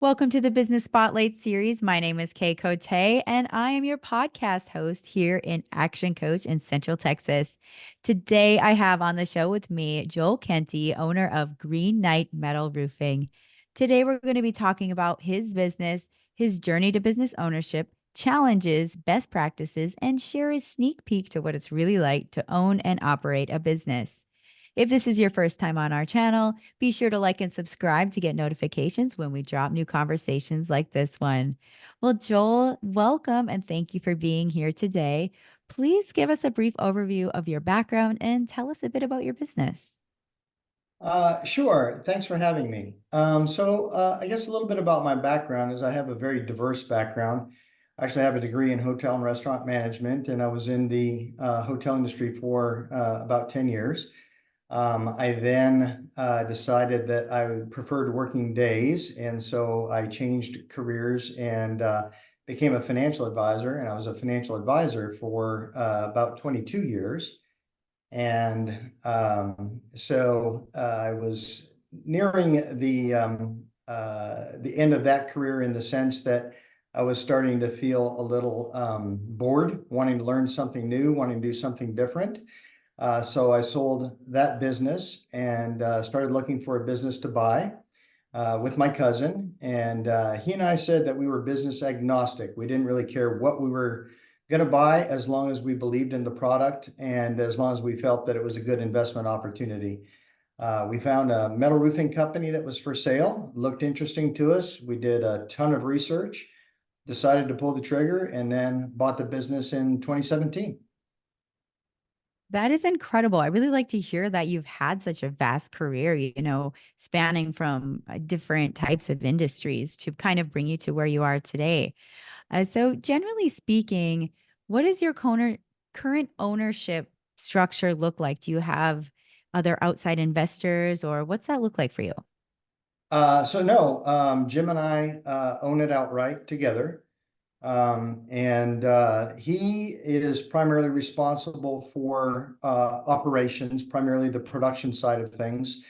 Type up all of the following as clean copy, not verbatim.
Welcome to the Business Spotlight series. My name is Kay Cote, and I am your podcast host here in Action Coach in Central Texas. Today, I have on the show with me Joel Kenty, owner of Green Knight Metal Roofing. Today, we're going to be talking about his business, his journey to business ownership, challenges, best practices, and share a sneak peek to what it's really like to own and operate a business. If this is your first time on our channel, be sure to like and subscribe to get notifications when we drop new conversations like this one. Well, Joel, welcome and thank you for being here today. Please give us a brief overview of your background and tell us a bit about your business. Sure. Thanks for having me. I guess a little bit about my background is I have a very diverse background. I actually have a degree in hotel and restaurant management, and I was in the hotel industry for about 10 years. I then decided that I preferred working days, and so I changed careers and became a financial advisor, and I was a financial advisor for about 22 years. I was nearing the end of that career in the sense that I was starting to feel a little bored, wanting to learn something new, wanting to do something different. So I sold that business and started looking for a business to buy with my cousin. And he and I said that we were business agnostic. We didn't really care what we were going to buy as long as we believed in the product and as long as we felt that it was a good investment opportunity. We found a metal roofing company that was for sale, looked interesting to us. We did a ton of research, decided to pull the trigger, and then bought the business in 2017. That is incredible. I really like to hear that you've had such a vast career, spanning from different types of industries to kind of bring you to where you are today. So, generally speaking, what does your current ownership structure look like? Do you have other outside investors, or what's that look like for you? No, Jim and I own it outright together. He is primarily responsible for operations, primarily the production side of things.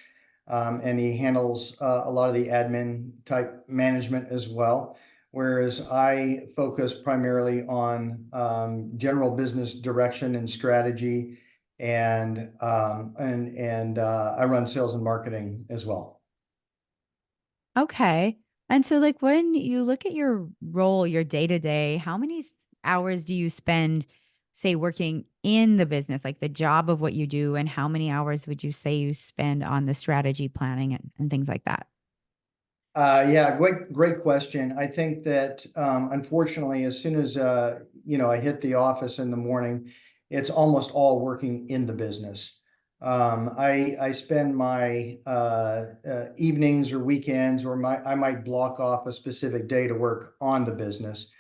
And he handles a lot of the admin type management as well. Whereas I focus primarily on general business direction and strategy, and I run sales and marketing as well. Okay. And so, like, when you look at your role, your day to day, how many hours do you spend, say, working in the business, like the job of what you do, and how many hours would you say you spend on the strategy planning and things like that? Yeah, great question. I think that unfortunately, as soon as I hit the office in the morning, it's almost all working in the business. I spend my evenings or weekends, or I might block off a specific day to work on the business.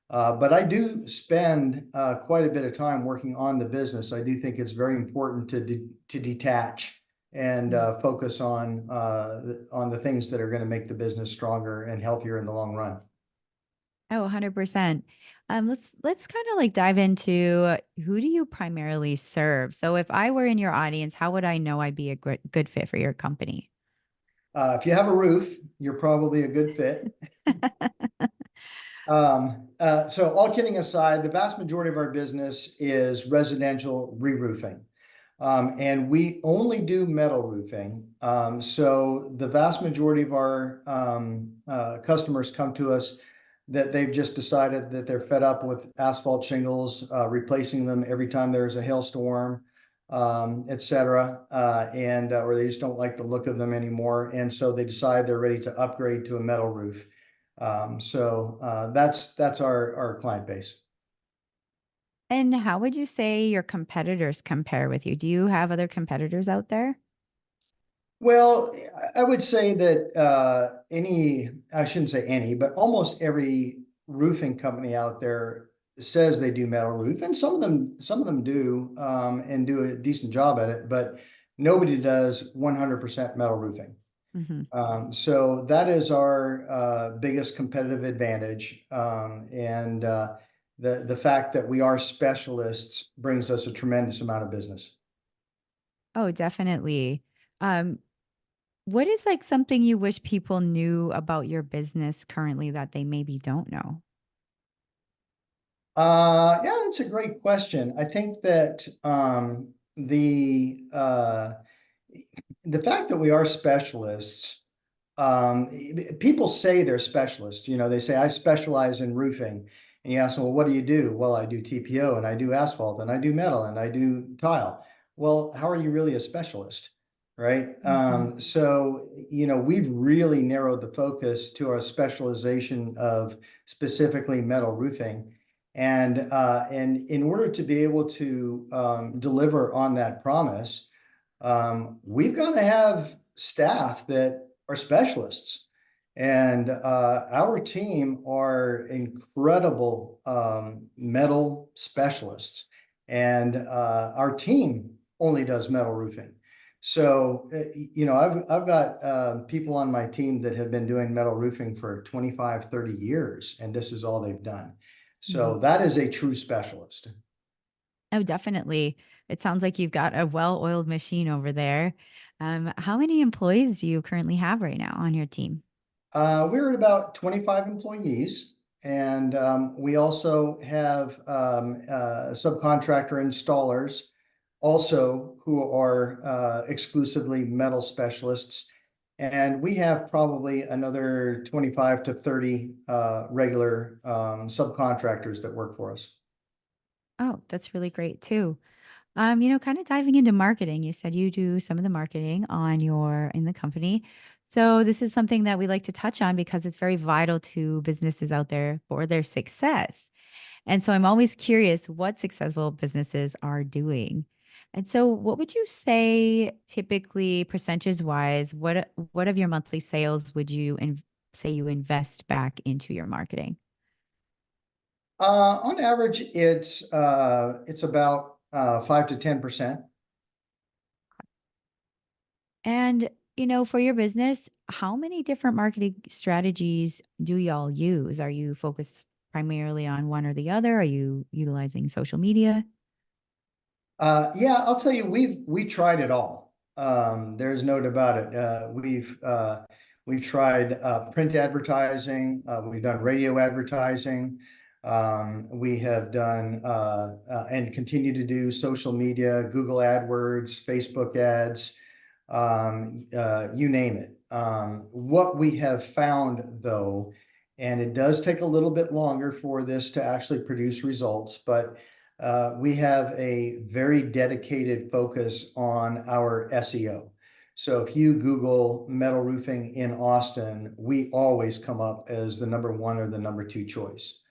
But I do spend quite a bit of time working on the business. I do think it's very important to detach and focus on the things that are going to make the business stronger and healthier in the long run. Oh, 100%. Let's kind of like dive into who do you primarily serve? So if I were in your audience, how would I know I'd be a good fit for your company? If you have a roof, you're probably a good fit. So all kidding aside, the vast majority of our business is residential re-roofing. And we only do metal roofing. So the vast majority of our customers come to us that they've just decided that they're fed up with asphalt shingles, replacing them every time there's a hailstorm, et cetera, or they just don't like the look of them anymore. And so they decide they're ready to upgrade to a metal roof. That's our client base. And how would you say your competitors compare with you? Do you have other competitors out there? Well, I would say that I shouldn't say any, but almost every roofing company out there says they do metal roof, and some of them do, and do a decent job at it, but nobody does 100% metal roofing. Hmm. So that is our biggest competitive advantage, and the fact that we are specialists brings us a tremendous amount of business. Oh, definitely. Um, What is like something you wish people knew about your business currently that they maybe don't know? Yeah, it's a great question. I think that the fact that we are specialists, people say they're specialists. They say I specialize in roofing, and you ask them, well, what do you do? Well, I do TPO, and I do asphalt, and I do metal, and I do tile. Well, how are you really a specialist, right? Mhm. So we've really narrowed the focus to our specialization of specifically metal roofing. And in order to be able to deliver on that promise, we've got to have staff that are specialists. And our team are incredible metal specialists. And our team only does metal roofing. So, I've got people on my team that have been doing metal roofing for 25, 30 years, and this is all they've done. Mhm. So that is a true specialist. Oh, definitely. It sounds like you've got a well-oiled machine over there. How many employees do you currently have right now on your team? We're at about 25 employees, and we also have subcontractor installers also who are exclusively metal specialists. And we have probably another 25 to 30 regular subcontractors that work for us. Oh, that's really great too. Kind of diving into marketing, you said you do some of the marketing on your in the company. So this is something that we like to touch on because it's very vital to businesses out there for their success. And so I'm always curious what successful businesses are doing. And so what would you say typically percentage wise, what of your monthly sales would you say you invest back into your marketing? On average, it's about 5 to 10%. And, for your business, how many different marketing strategies do y'all use? Are you focused primarily on one or the other? Are you utilizing social media? Yeah, I'll tell you, we tried it all. There's no doubt about it. We've tried print advertising. We've done radio advertising. We have done and continue to do social media, Google AdWords, Facebook ads, you name it. What we have found, though, and it does take a little bit longer for this to actually produce results, but we have a very dedicated focus on our SEO. So if you Google metal roofing in Austin, we always come up as the number one or the number two choice.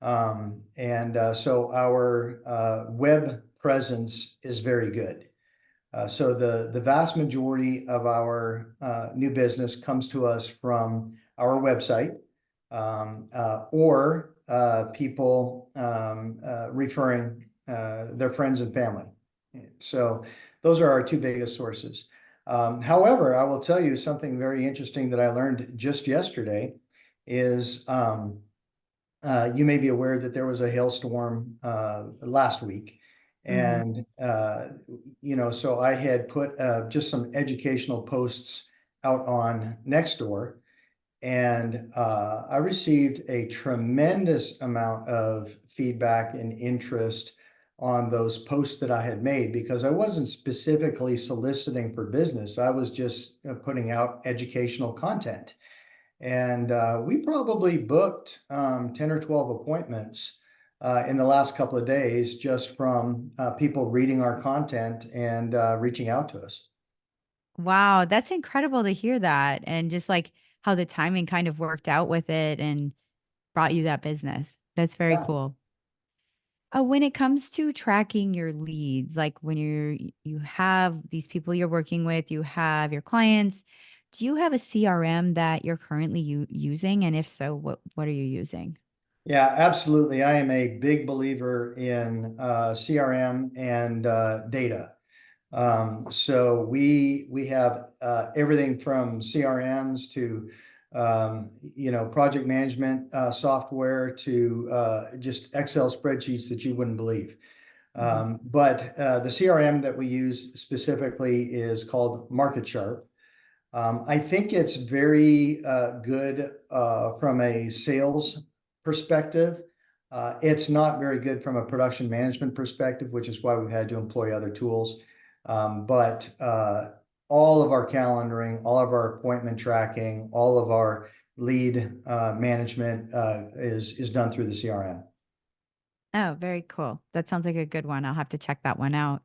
And so our web presence is very good. So the vast majority of our new business comes to us from our website, or people referring their friends and family. So those are our two biggest sources. However, I will tell you something very interesting that I learned just yesterday is you may be aware that there was a hailstorm last week. Hmm. And, so I had put just some educational posts out on Nextdoor, and I received a tremendous amount of feedback and interest on those posts that I had made because I wasn't specifically soliciting for business. I was just putting out educational content. And we probably booked 10 or 12 appointments in the last couple of days just from people reading our content and reaching out to us. Wow, that's incredible to hear that. And just like how the timing kind of worked out with it and brought you that business. That's very Yeah. cool. When it comes to tracking your leads, like when you have these people you're working with, you have your clients, do you have a CRM that you're currently using? And if so, what are you using? Yeah, absolutely. I am a big believer in CRM and data. So we have everything from CRMs to project management software to just Excel spreadsheets that you wouldn't believe. Mhm. But the CRM that we use specifically is called Market Sharp. I think it's very good from a sales perspective. It's not very good from a production management perspective, which is why we've had to employ other tools. But all of our calendaring, all of our appointment tracking, all of our lead management is done through the CRM. Oh, very cool. That sounds like a good one. I'll have to check that one out.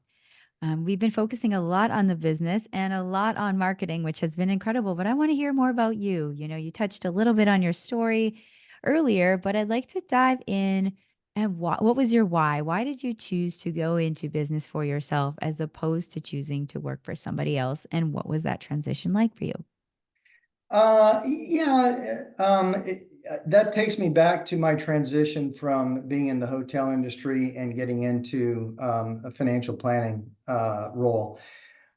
We've been focusing a lot on the business and a lot on marketing, which has been incredible. But I want to hear more about you. You touched a little bit on your story earlier, but I'd like to dive in. And what was your why? Why did you choose to go into business for yourself as opposed to choosing to work for somebody else? And what was that transition like for you? Yeah, that takes me back to my transition from being in the hotel industry and getting into a financial planning role.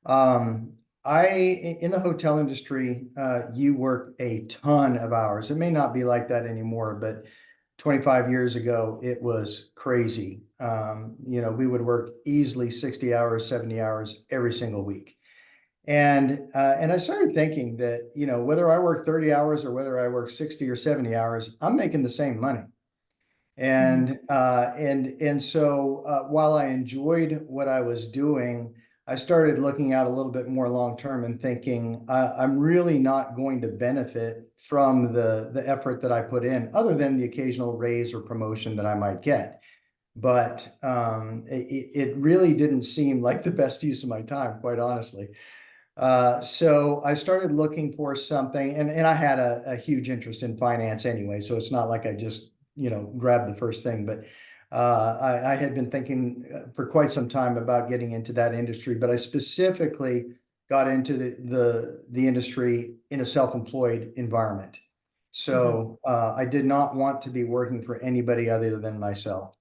Um, in the hotel industry, you work a ton of hours. It may not be like that anymore, but 25 years ago, it was crazy. We would work easily 60 hours, 70 hours every single week. And I started thinking that, whether I work 30 hours or whether I work 60 or 70 hours, I'm making the same money. Mhm. And so while I enjoyed what I was doing, I started looking out a little bit more long term and thinking I'm really not going to benefit from the effort that I put in, other than the occasional raise or promotion that I might get. But it really didn't seem like the best use of my time, quite honestly. So I started looking for something, and I had a huge interest in finance anyway, so it's not like I just, grabbed the first thing, but I had been thinking for quite some time about getting into that industry, but I specifically got into the industry in a self-employed environment. Mhm. So I did not want to be working for anybody other than myself.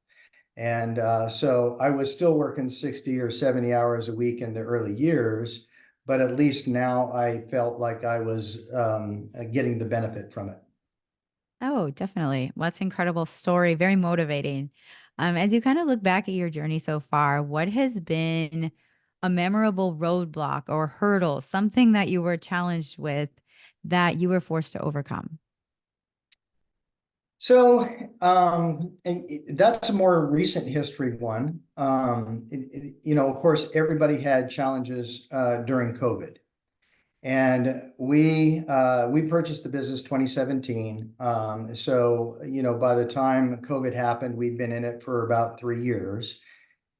And so I was still working 60 or 70 hours a week in the early years, but at least now I felt like I was getting the benefit from it. Oh, definitely. Well, that's an incredible story. Very motivating. As you kind of look back at your journey so far, what has been a memorable roadblock or hurdle, something that you were challenged with that you were forced to overcome? So that's a more recent history one. Of course, everybody had challenges during COVID. And we purchased the business 2017. So by the time COVID happened, we'd been in it for about 3 years.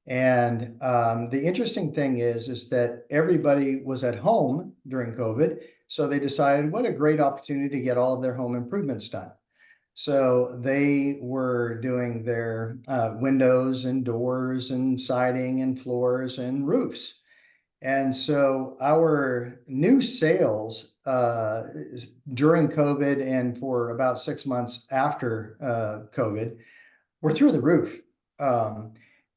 And the interesting thing is that everybody was at home during COVID, so they decided what a great opportunity to get all of their home improvements done. So they were doing their windows and doors and siding and floors and roofs. And so our new sales during COVID and for about 6 months after COVID were through the roof. Um,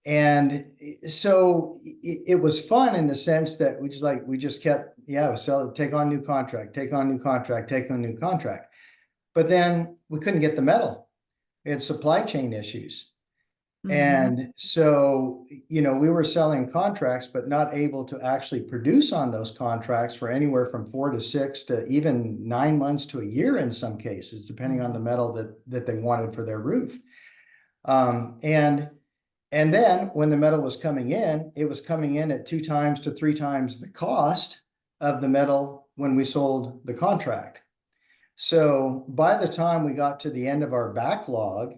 and so it was fun in the sense that we just kept, yeah, we sell, take on new contract, take on new contract, take on new contract. But then we couldn't get the metal. We had supply chain issues. Hmm. And so, we were selling contracts, but not able to actually produce on those contracts for anywhere from 4 to 6 to even 9 months to a year in some cases, depending on the Hmm. metal that they wanted for their roof. And then when the metal was coming in, it was coming in at 2 times to 3 times the cost of the metal when we sold the contract. So by the time we got to the end of our backlog,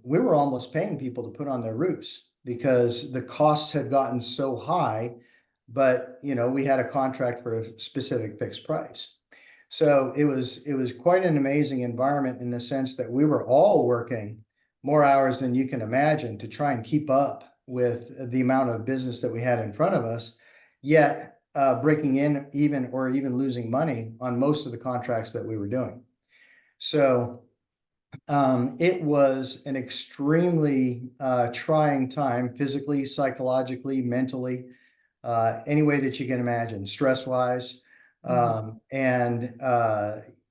we were almost paying people to put on their roofs because the costs had gotten so high, but we had a contract for a specific fixed price. So it was quite an amazing environment in the sense that we were all working more hours than you can imagine to try and keep up with the amount of business that we had in front of us, yet breaking in even losing money on most of the contracts that we were doing. So it was an extremely trying time, physically, psychologically, mentally, any way that you can imagine, stress wise. Hmm.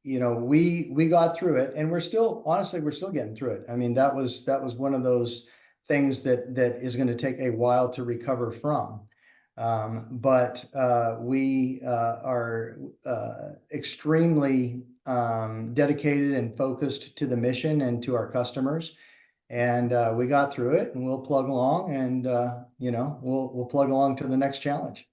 We got through it, and we're still getting through it. I mean, that was one of those things that is going to take a while to recover from. But we are extremely dedicated and focused to the mission and to our customers. And we got through it, and we'll plug along, and we'll plug along to the next challenge.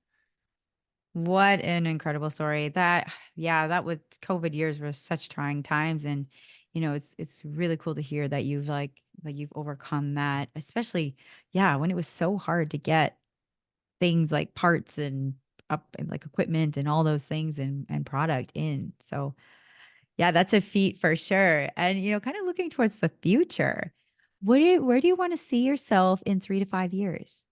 What an incredible story. That yeah, that was COVID years were such trying times and it's really cool to hear that you've overcome that, especially yeah, when it was so hard to get things like parts and up and like equipment and all those things and product in. So, yeah, that's a feat for sure. And kind of looking towards the future. Where do you want to see yourself in 3 to 5 years?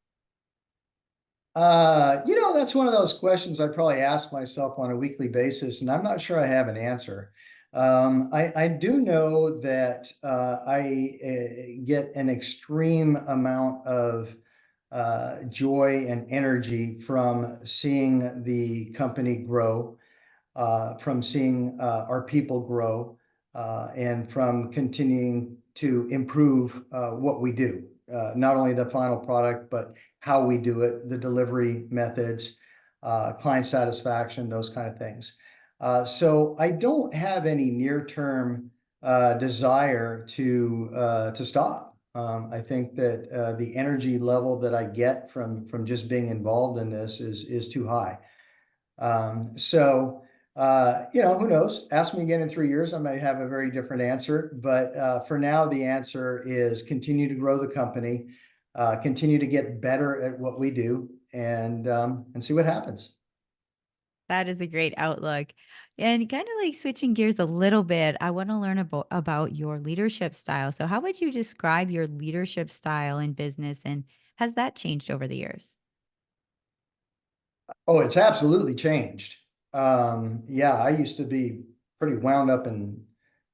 That's one of those questions I probably ask myself on a weekly basis, and I'm not sure I have an answer. I do know that I get an extreme amount of joy and energy from seeing the company grow, from seeing our people grow, and from continuing to improve what we do. Not only the final product, but how we do it, the delivery methods, client satisfaction, those kind of things. So I don't have any near-term desire to stop. I think that the energy level that I get from just being involved in this is too high. So, who knows? Ask me again in 3 years, I might have a very different answer. But for now, the answer is continue to grow the company, continue to get better at what we do, and see what happens. That is a great outlook. And kind of like switching gears a little bit, I want to learn about your leadership style. So, how would you describe your leadership style in business and has that changed over the years? Oh, it's absolutely changed. Yeah, I used to be pretty wound up and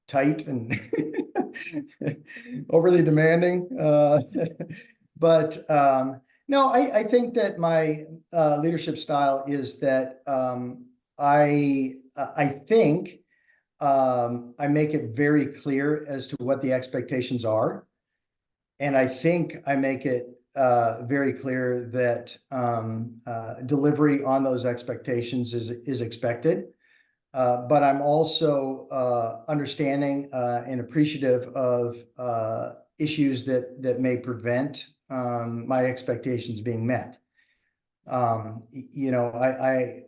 tight and overly demanding. But no, I think that my leadership style is that I think I make it very clear as to what the expectations are. And I think I make it very clear that delivery on those expectations is expected. But I'm also understanding and appreciative of issues that may prevent my expectations being met. I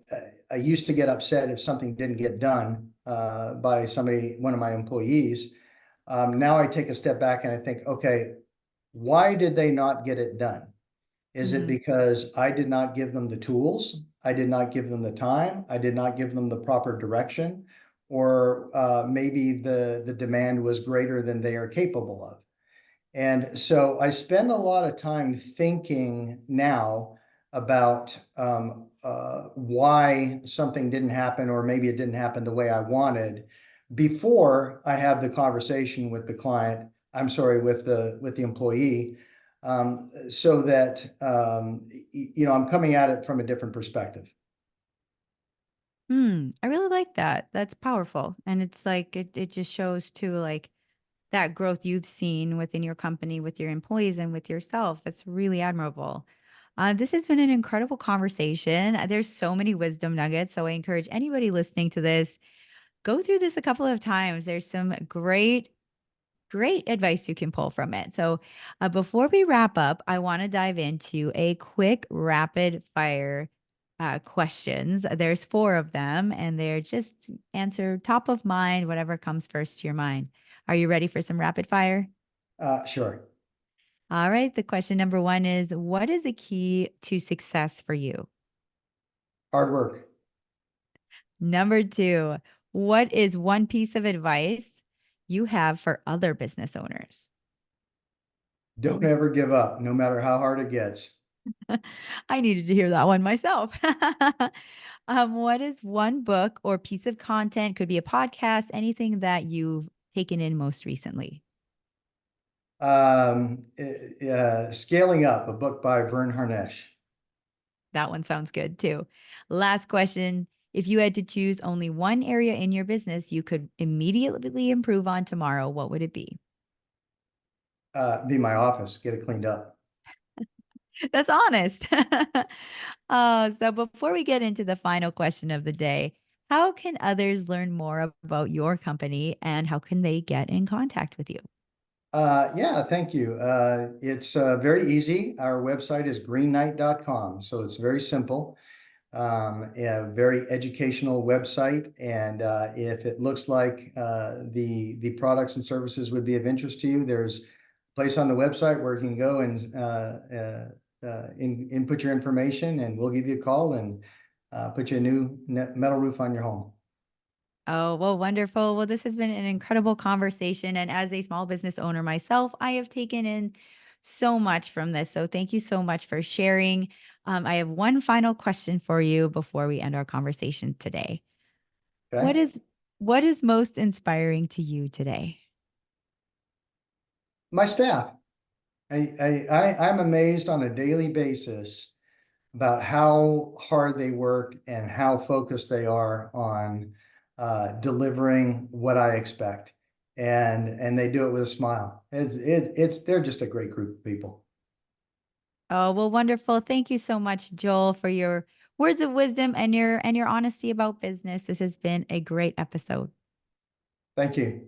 used to get upset if something didn't get done by one of my employees. Now I take a step back and I think, okay, why did they not get it done? Is it Hmm. because I did not give them the tools? I did not give them the time. I did not give them the proper direction, or maybe the demand was greater than they are capable of. And so I spend a lot of time thinking now about why something didn't happen, or maybe it didn't happen the way I wanted, before I have the conversation with the client. I'm sorry, with the employee, so that I'm coming at it from a different perspective. I really like that. That's powerful. And it's like it just shows too like that growth you've seen within your company with your employees and with yourself. That's really admirable. This has been an incredible conversation. There's so many wisdom nuggets. So I encourage anybody listening to this, go through this a couple of times. There's some great advice you can pull from it. So, before we wrap up, I want to dive into a quick rapid fire questions. There's four of them, and they're just answer top of mind, whatever comes first to your mind. Are you ready for some rapid fire? Sure. All right. The question number one is: what is the key to success for you? Hard work. Number two, what is one piece of advice you have for other business owners? Don't ever give up, no matter how hard it gets. I needed to hear that one myself. What is one book or piece of content, could be a podcast, anything that you've taken in most recently? Scaling Up, a book by Vern Harnish. That one sounds good too. Last question. If you had to choose only one area in your business you could immediately improve on tomorrow, what would it be? Be my office, get it cleaned up. That's honest. So before we get into the final question of the day, how can others learn more about your company and how can they get in contact with you? Yeah, thank you. It's very easy. Our website is greenknight.com, so it's very simple. A very educational website, and if it looks like the products and services would be of interest to you, there's a place on the website where you can go and input your information, and we'll give you a call and put you a new metal roof on your home. Oh, well, wonderful. Well, this has been an incredible conversation. And as a small business owner myself, I have taken in so much from this. So thank you so much for sharing. I have one final question for you before we end our conversation today. What Okay. is what is most inspiring to you today? My staff. I'm amazed on a daily basis about how hard they work and how focused they are on delivering what I expect. And they do it with a smile. It's they're just a great group of people. Oh, well, wonderful. Thank you so much, Joel, for your words of wisdom and your honesty about business. This has been a great episode. Thank you.